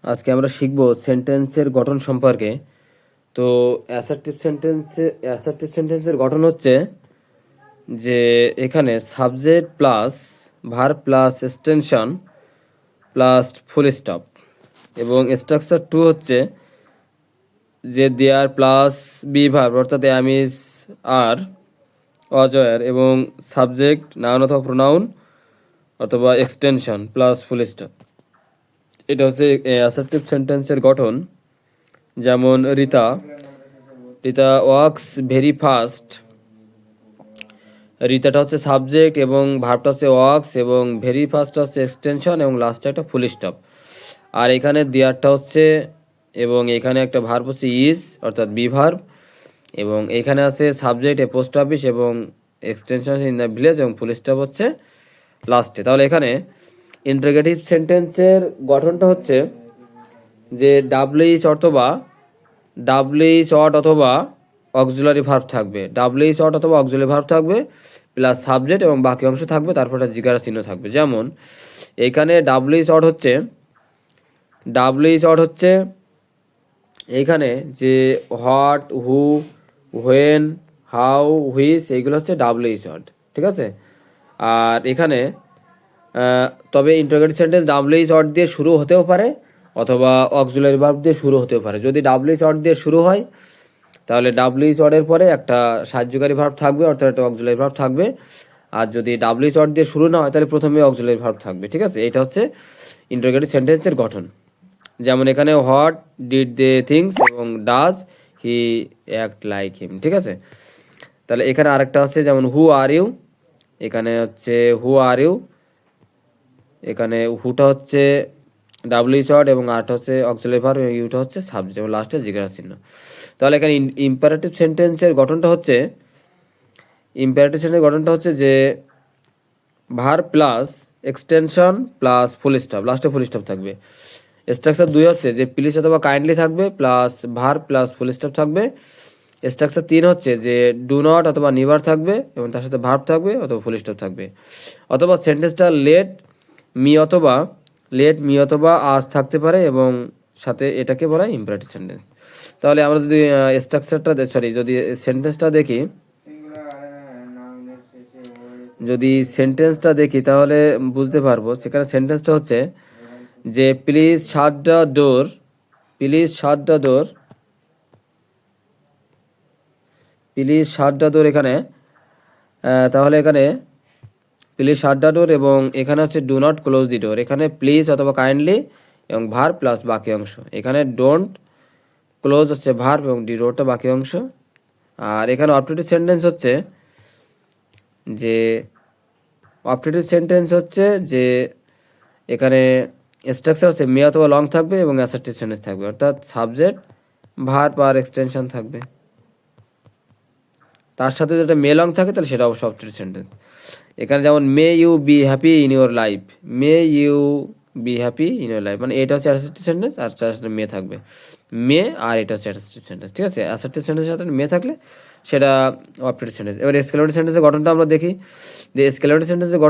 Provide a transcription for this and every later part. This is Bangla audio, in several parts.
আজকে আমরা শিখব সেন্টেন্সের গঠন সম্পর্কে। তো অ্যাসার্টিভ সেন্টেন্সের গঠন হচ্ছে যে এখানে subject plus verb plus extension plus full stop, এবং স্ট্রাকচার টু হচ্ছে যে দেয়ার প্লাস বি ভার্ব অর্থাৎ অ্যাম ইজ আর অজয়ের, এবং সাবজেক্ট নাউন অথবা প্রোনাউন অথবা এক্সটেনশন প্লাস ফুল স্টপ। এটা হচ্ছে অ্যাসার্টিভ সেন্টেন্সের গঠন। যেমন রিতা ওয়ার্কস ভেরি ফাস্ট। রিতাটা হচ্ছে সাবজেক্ট এবং ভার্বটা হচ্ছে ওয়ার্কস এবং ভেরি ফাস্ট হচ্ছে এক্সটেনশন এবং লাস্টে একটা ফুল স্টপ। আর এখানে দেয়ারটা হচ্ছে, এবং এখানে একটা ভার্ব হচ্ছে ইজ অর্থাৎ বি ভার্ব, এবং এখানে আছে সাবজেক্ট এ পোস্ট অফিস এবং এক্সটেনশন ইন দ্য ভিলেজ এবং ফুল স্টপ হচ্ছে লাস্টে। তাহলে এখানে ইন্টারোগেটিভ সেন্টেন্সের গঠনটা হচ্ছে যে ডাব্লিউএইচ অথবা অক্সিলারি ভার্ব থাকবে, প্লাস সাবজেক্ট এবং বাকি অংশ থাকবে, তারপর একটা জিজ্ঞাসা চিহ্ন থাকবে। যেমন এখানে ডাব্লিউএইচ হচ্ছে এইখানে যে what, who, when, how, which এইগুলো হচ্ছে ডাব্লিউএইচ ওয়ার্ড, ঠিক আছে। আর এখানে তবে ইন্টারোগেটিভ সেন্টেন্স ডাব্লিউএইচ ওয়ার্ড দিয়ে শুরু হতেও পারে অথবা অক্সিলারি ভার্ব দিয়ে শুরু হতেও পারে। যদি ডাব্লিউএইচ ওয়ার্ড দিয়ে শুরু হয় তাহলে ডাব্লিউএইচ ওয়ার্ডের পরে একটা সাহায্যকারী ভার্ব থাকবে অর্থাৎ একটা অক্সিলারি ভার্ব থাকবে। আর যদি ডাব্লিউএইচ ওয়ার্ড দিয়ে শুরু না হয় তাহলে প্রথমে অক্সিলারি ভার্ব থাকবে, ঠিক আছে। এটা হচ্ছে ইন্টারোগেটিভ সেন্টেন্সের গঠন। যেমন এখানে হোয়াট ডিড দে থিংস এবং does he act like him, ঠিক আছে। তাহলে এখানে আরেকটা হচ্ছে যেমন হু আর ইউ, এখানে হচ্ছে হু আর ইউ, এখানে হুটা হচ্ছে ডাব্লিউএইচ ওয়ার্ড এবং আরটা হচ্ছে অক্সিলারি ভার্ব এবং ইউটা হচ্ছে সাবজেক্ট এবং লাস্টে জিজ্ঞাসা চিহ্ন। তাহলে এখানে ইম্পারেটিভ সেন্টেন্সের গঠনটা হচ্ছে যে verb plus extension plus full stop, লাস্টে ফুল স্টপ থাকবে। স্ট্রাকচার 2 হচ্ছে যে প্লিজ অথবা কাইন্ডলি থাকবে plus verb plus full stop থাকবে। স্ট্রাকচার 3 হচ্ছে যে ডু নট অথবা নিভার থাকবে এবং তার সাথে ভার্ব থাকবে অথবা ফুল স্টপ থাকবে। অথবা সেন্টেন্সটা লেট মি অথবা আজ থাকতে পারে এবং সাথে এটাকে বলা হয় ইম্পারেটিভ সেন্টেন্স। তাহলে আমরা যদি সেন্টেন্সটা দেখি তাহলে বুঝতে পারবো। সেখানে সেন্টেন্সটা হচ্ছে যে প্লিজ শাট দ্য ডোর, এখানে তাহলে এখানে প্লিজ শাট দ্য ডোর এবং এখানে হচ্ছে ডু নট ক্লোজ দি ডোর। এখানে প্লিজ অথবা কাইন্ডলি এবং ভার্ব প্লাস বাকি অংশ। এখানে ডোন্ট ক্লোজ হচ্ছে ভার্ব এবং ডি ডোরটা বাকি অংশ। আর এখানে অপটেটিভ সেন্টেন্স হচ্ছে যে এখানে স্ট্রাকচার হচ্ছে মে অথবা লং থাকবে এবং অ্যাসার্টিভ সেন্টেন্স থাকবে, অর্থাৎ সাবজেক্ট ভার্ব আর এক্সটেনশন থাকবে। তার সাথে যেটা মে লং থাকে তাহলে সেটা অবশ্যই অপটেটিভ সেন্টেন্স। এখানে যেমন may you be happy in your life, মানে এটা হচ্ছে অ্যাসার্টিভ সেন্টেন্স আর তার সাথে মে থাকবে, মে আর এটা হচ্ছে অ্যাসার্টিভ সেন্টেন্স, ঠিক আছে। অ্যাসার্টিভ সেন্টেন্সের সাথে মে থাকলে সেটা অপটেটিভ সেন্টেন্স। এবার এক্সক্লেমেটরি সেন্টেন্সের গঠনটা আমরা দেখি। যে এক্সক্লেমেটরি সেন্টেন্সের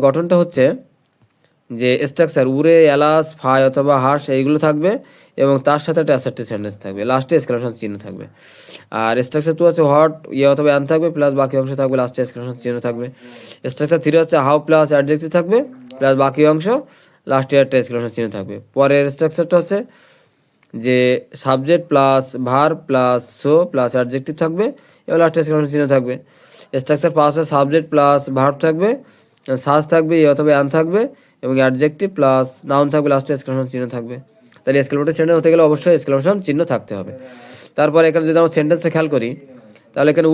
গঠনটা হচ্ছে যে স্ট্রাকচার উরে, এলাস, ফাই অথবা হার্স এইগুলো থাকবে এবং তার সাথে একটা অ্যাসার্টিভ সেন্টেন্স থাকবে, লাস্টে এক্সক্লেমেশন চিহ্ন থাকবে। আর স্ট্রাকচার 2 আছে হোয়াট অথবা অ্যান থাকবে প্লাস বাকি অংশ থাকবে, লাস্টে এক্সক্লেমেশন চিহ্ন থাকবে। স্ট্রাকচার 3 হচ্ছে হাউ প্লাস অ্যাডজেক্টিভ থাকবে প্লাস বাকি অংশ, লাস্টে একটা এক্সক্লেমেশন চিহ্ন থাকবে। পরের স্ট্রাকচারটা হচ্ছে যে subject plus verb plus so plus adjective থাকবে এবং লাস্টে এক্সক্লেমেশন চিহ্ন থাকবে। স্ট্রাকচার 5 হচ্ছে সাবজেক্ট প্লাস ভার্ব থাকবে, সাজ থাকবে অথবা অ্যান থাকবে এবং অ্যাডজেক্টিভ প্লাস নাউন থাকবে, লাস্টে এক্সক্লেমেশন চিহ্ন থাকবে। তাহলে এক্সক্লেমেটরি সেন্টেন্স হতে গেলে অবশ্যই এক্সক্লেমেশন চিহ্ন থাকতে হবে। তারপর এখানে যদি আমরা সেন্টেন্সটা খেয়াল করি তাহলে এখানে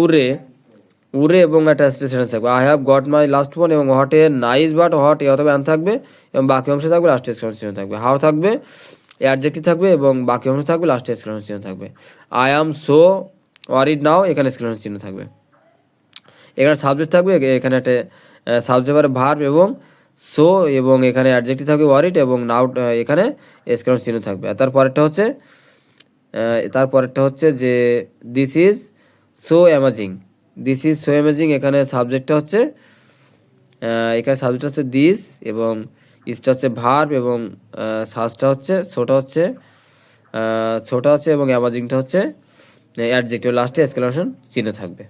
উরে এবং একটা সেন্টেন্স থাকবে, I have got my last phone এবং what a nice but what অথবা অ্যান থাকবে এবং বাকি অংশ থাকবে, লাস্টে এক্সক্লেমেশন চিহ্ন থাকবে। হাউ থাকবে, অ্যাডজেক্টিভ থাকবে এবং বাকি অংশ থাকবে, লাস্টে এক্সক্লেমেশন চিহ্ন থাকবে। আই অ্যাম সো ওয়ারিড নাও, এখানে এক্সক্লেমেশন চিহ্ন থাকবে। এখানে সাবজেক্ট থাকবে, এখানে একটা সাবজেক্ট ভার্ব এবং সো এবং এখানে অ্যাডজেক্টিভ থাকবে ওয়ারিড এবং নাও এখানে এক্সক্লেমেশন চিহ্ন থাকবে। আর তারপরেরটা হচ্ছে যে দিস ইজ সো অ্যামেজিং, এখানে সাবজেক্টটা হচ্ছে দিস এবং ইসটা হচ্ছে ভার্ব এবং সাজটা হচ্ছে ছোটা হচ্ছে এবং অ্যামাজিংটা হচ্ছে অ্যাডজেক্টিভ, লাস্টে এক্সক্লেমেশন চিহ্ন থাকবে।